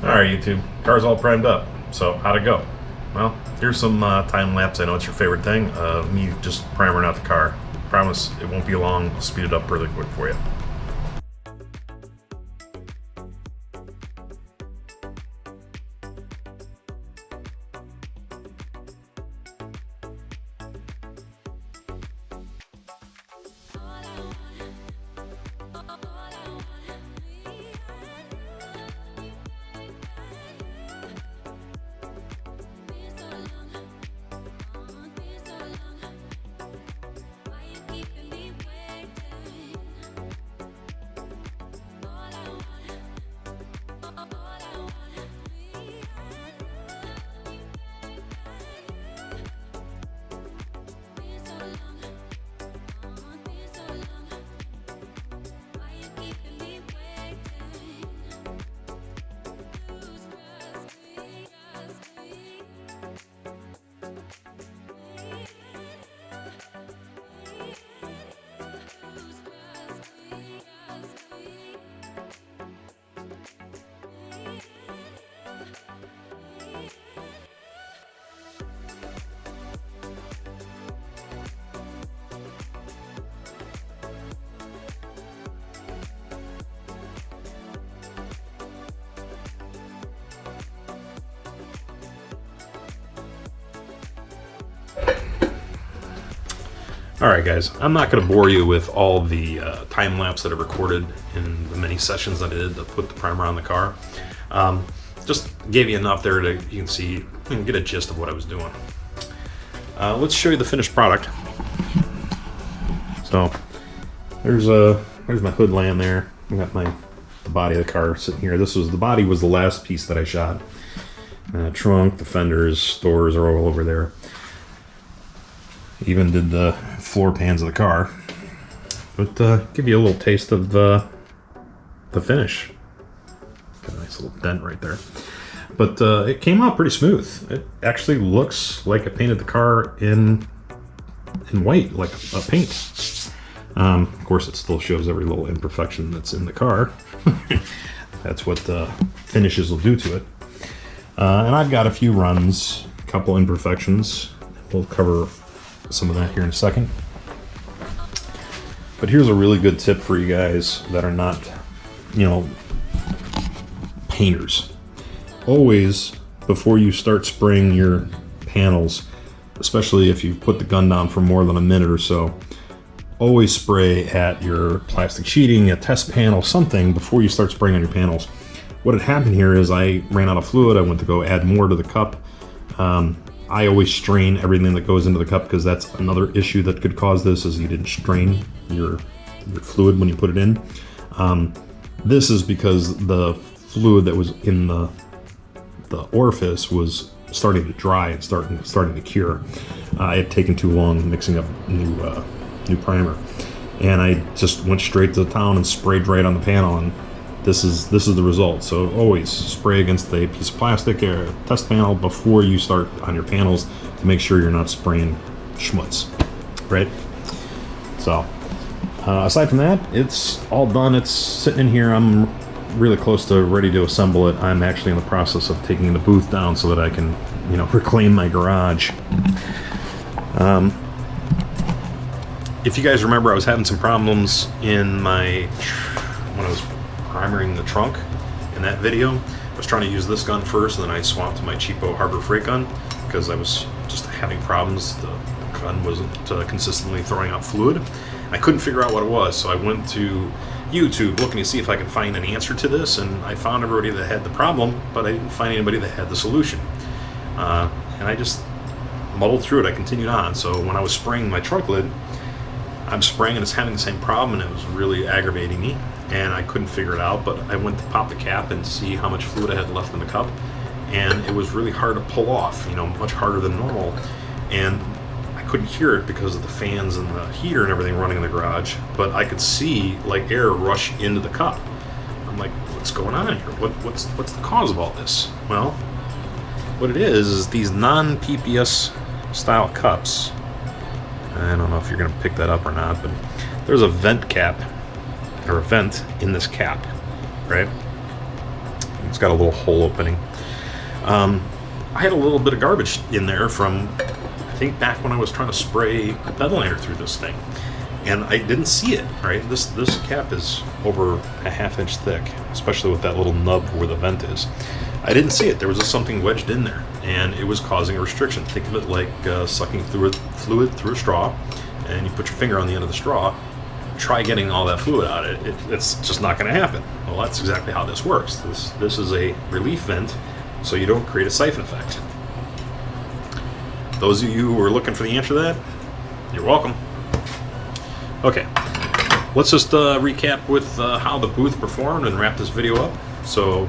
Alright YouTube, car's all primed up, so how'd it go? Well, here's some time lapse. I know it's your favorite thing, me just primering out the car. Promise it won't be long, I'll speed it up really quick for you. Alright guys, I'm not going to bore you with all the time lapse that I recorded in the many sessions that I did to put the primer on the car. Just gave you enough there to you can see, you can get a gist of what I was doing. Let's show you the finished product. So there's my hood laying there. I got the body of the car sitting here. The body was the last piece that I shot. Trunk, the fenders, doors are all over there. Even did the floor pans of the car, but give you a little taste of the finish. Got a nice little dent right there, but it came out pretty smooth. It actually looks like I painted the car in white, like a paint. Of course, it still shows every little imperfection that's in the car. That's what the finishes will do to it. And I've got a few runs, a couple imperfections. We'll cover some of that here in a second. But here's a really good tip for you guys that are not, painters. Always, before you start spraying your panels, especially if you put the gun down for more than a minute or so, always spray at your plastic sheeting, a test panel, something before you start spraying on your panels. What had happened here is I ran out of fluid. I went to go add more to the cup. I always strain everything that goes into the cup because that's another issue that could cause this, is you didn't strain your fluid when you put it in. This is because the fluid that was in the orifice was starting to dry and starting to cure. I had taken too long mixing up new primer, and I just went straight to the town and sprayed right on the panel, and this is the result. So always spray against a piece of plastic or a test panel before you start on your panels to make sure you're not spraying schmutz, right? So aside from that, it's all done. It's sitting in here. I'm really close to ready to assemble it. I'm actually in the process of taking the booth down so that I can, reclaim my garage. If you guys remember, I was having some problems when I was primering the trunk in that video. I was trying to use this gun first, and then I swapped to my cheapo Harbor Freight gun because I was just having problems. The gun wasn't consistently throwing out fluid. I couldn't figure out what it was, so I went to YouTube looking to see if I could find an answer to this, and I found everybody that had the problem, but I didn't find anybody that had the solution. And I just muddled through it. I continued on. So when I was spraying my trunk lid, I'm spraying and it's having the same problem, and it was really aggravating me, and I couldn't figure it out. But I went to pop the cap and see how much fluid I had left in the cup, and it was really hard to pull off, much harder than normal. And I couldn't hear it because of the fans and the heater and everything running in the garage, but I could see like air rush into the cup. I'm like, what's going on here? What's the cause of all this? Well, what it is these non-PPS style cups. I don't know if you're going to pick that up or not, but there's a vent cap, or a vent in this cap, right? It's got a little hole opening. I had a little bit of garbage in there from, I think, back when I was trying to spray bed liner through this thing, and I didn't see it. Right, this cap is over a ½ inch thick, especially with that little nub where the vent is. I didn't see it. There was just something wedged in there, and it was causing a restriction. Think of it like sucking fluid through a straw, and you put your finger on the end of the straw. Try getting all that fluid out. It's just not going to happen. Well, that's exactly how this works. This is a relief vent, so you don't create a siphon effect. Those of you who are looking for the answer to that, you're welcome. Okay, let's just recap with how the booth performed and wrap this video up. So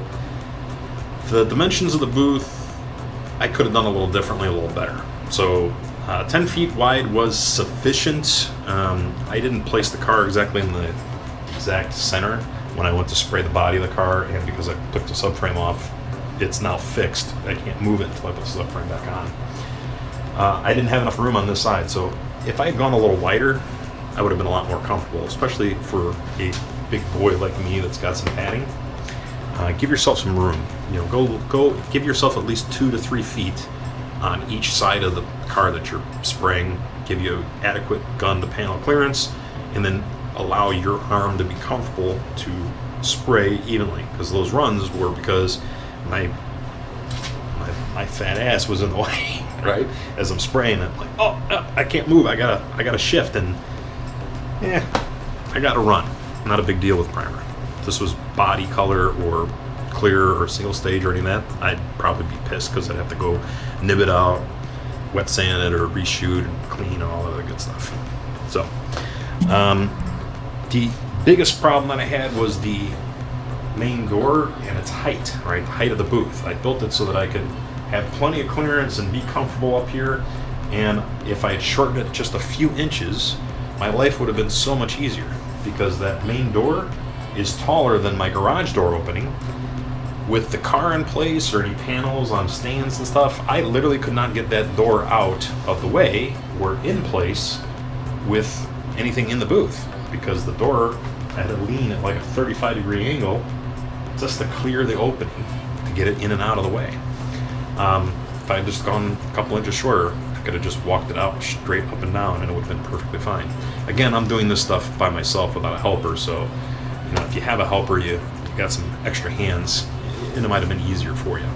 the dimensions of the booth, I could have done a little differently, a little better. So 10 feet wide was sufficient. I didn't place the car exactly in the exact center when I went to spray the body of the car, and because I took the subframe off, it's now fixed. I can't move it until I put the subframe back on. I didn't have enough room on this side, so if I had gone a little wider, I would have been a lot more comfortable, especially for a big boy like me that's got some padding. Give yourself some room. You know, go give yourself at least 2 to 3 feet on each side of the car that you're spraying. Give you adequate gun to panel clearance, and then allow your arm to be comfortable to spray evenly, because those runs were because my fat ass was in the way, right? As I'm spraying, I'm like, oh, I can't move. I gotta shift, and I gotta run. Not a big deal with primer. If this was body color or clear or single stage or any of that, I'd probably be pissed because I'd have to go nib it out, wet sand it, or reshoot and clean and all that good stuff. So the biggest problem that I had was the main door and its height, right? The height of the booth. I built it so that I could have plenty of clearance and be comfortable up here, and if I had shortened it just a few inches, my life would have been so much easier, because that main door is taller than my garage door opening. With the car in place or any panels on stands and stuff, I literally could not get that door out of the way or in place with anything in the booth, because the door had to lean at like a 35-degree angle just to clear the opening to get it in and out of the way. If I had just gone a couple inches shorter, I could have just walked it out straight up and down, and it would have been perfectly fine. Again, I'm doing this stuff by myself without a helper, so you know, if you have a helper, you got some extra hands, and it might have been easier for you.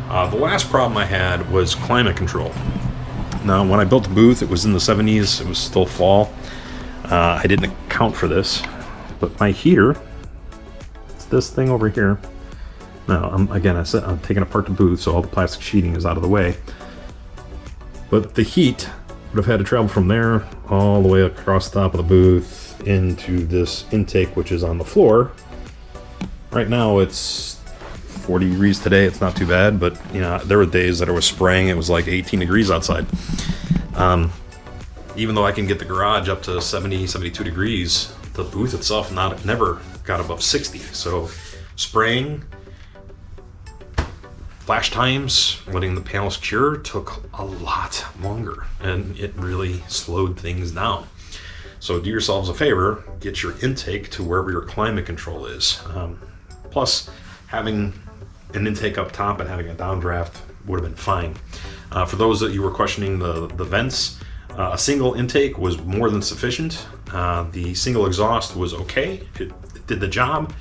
The last problem I had was climate control. Now, when I built the booth, it was in the 70s. It was still fall. I didn't account for this, but my heater, it's this thing over here. Now, I'm taking apart the booth, so all the plastic sheeting is out of the way. But the heat would have had to travel from there all the way across the top of the booth into this intake, which is on the floor. Right now, it's 40 degrees today. It's not too bad, but you know, there were days that I was spraying. It was like 18 degrees outside. Even though I can get the garage up to 70, 72 degrees, the booth itself never got above 60. So spraying, flash times, letting the panels cure took a lot longer, and it really slowed things down. So do yourselves a favor, get your intake to wherever your climate control is. Plus, having an intake up top and having a downdraft would have been fine. For those that you were questioning the vents, a single intake was more than sufficient. The single exhaust was okay. It did the job.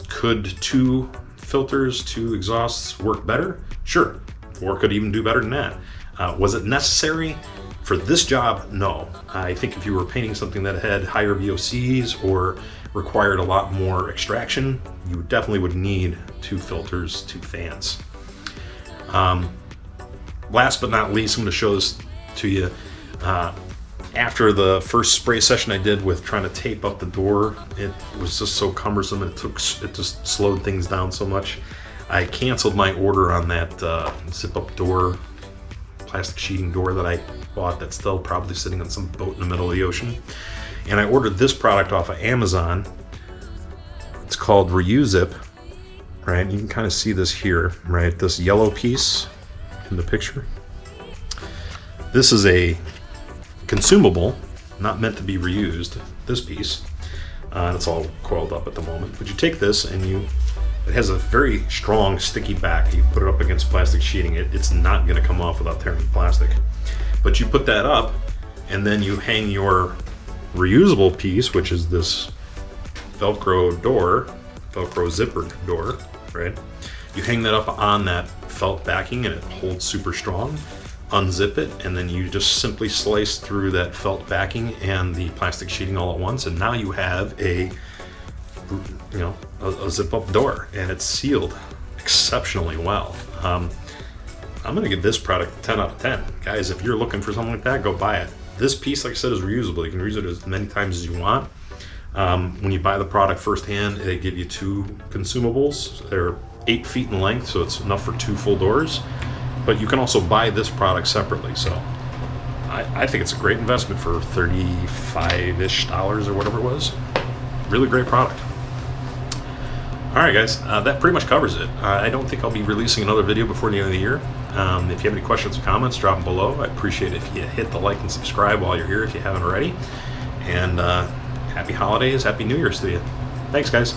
Could 2 filters, 2 exhausts work better? Sure. 4 could even do better than that. Was it necessary? For this job, no. I think if you were painting something that had higher VOCs or required a lot more extraction, you definitely would need 2 filters, 2 fans. Last but not least, I'm going to show this to you. After the first spray session I did with trying to tape up the door, it was just so cumbersome, and it just slowed things down so much. I canceled my order on that zip-up door, plastic sheeting door that I bought that's still probably sitting on some boat in the middle of the ocean. And I ordered this product off of Amazon. It's called Reuzip, right? You can kind of see this here, right? This yellow piece in the picture. This is a consumable, not meant to be reused, this piece. It's all coiled up at the moment. But you take this and you It has a very strong sticky back. You put it up against plastic sheeting, it's not going to come off without tearing the plastic. But you put that up, and then you hang your reusable piece, which is this Velcro zipper door, right? You hang that up on that felt backing and it holds super strong. Unzip it, and then you just simply slice through that felt backing and the plastic sheeting all at once, and now you have a zip-up door, and it's sealed exceptionally well. I'm gonna give this product a 10 out of 10. Guys, if you're looking for something like that, go buy it. This piece, like I said, is reusable. You can use it as many times as you want. When you buy the product firsthand, they give you 2 consumables. They're 8 feet in length, so it's enough for 2 full doors. But you can also buy this product separately. So I think it's a great investment for $35-ish or whatever it was. Really great product. All right, guys, that pretty much covers it. I don't think I'll be releasing another video before the end of the year. If you have any questions or comments, drop them below. I'd appreciate it if you hit the like and subscribe while you're here if you haven't already. And happy holidays, happy New Year's to you. Thanks, guys.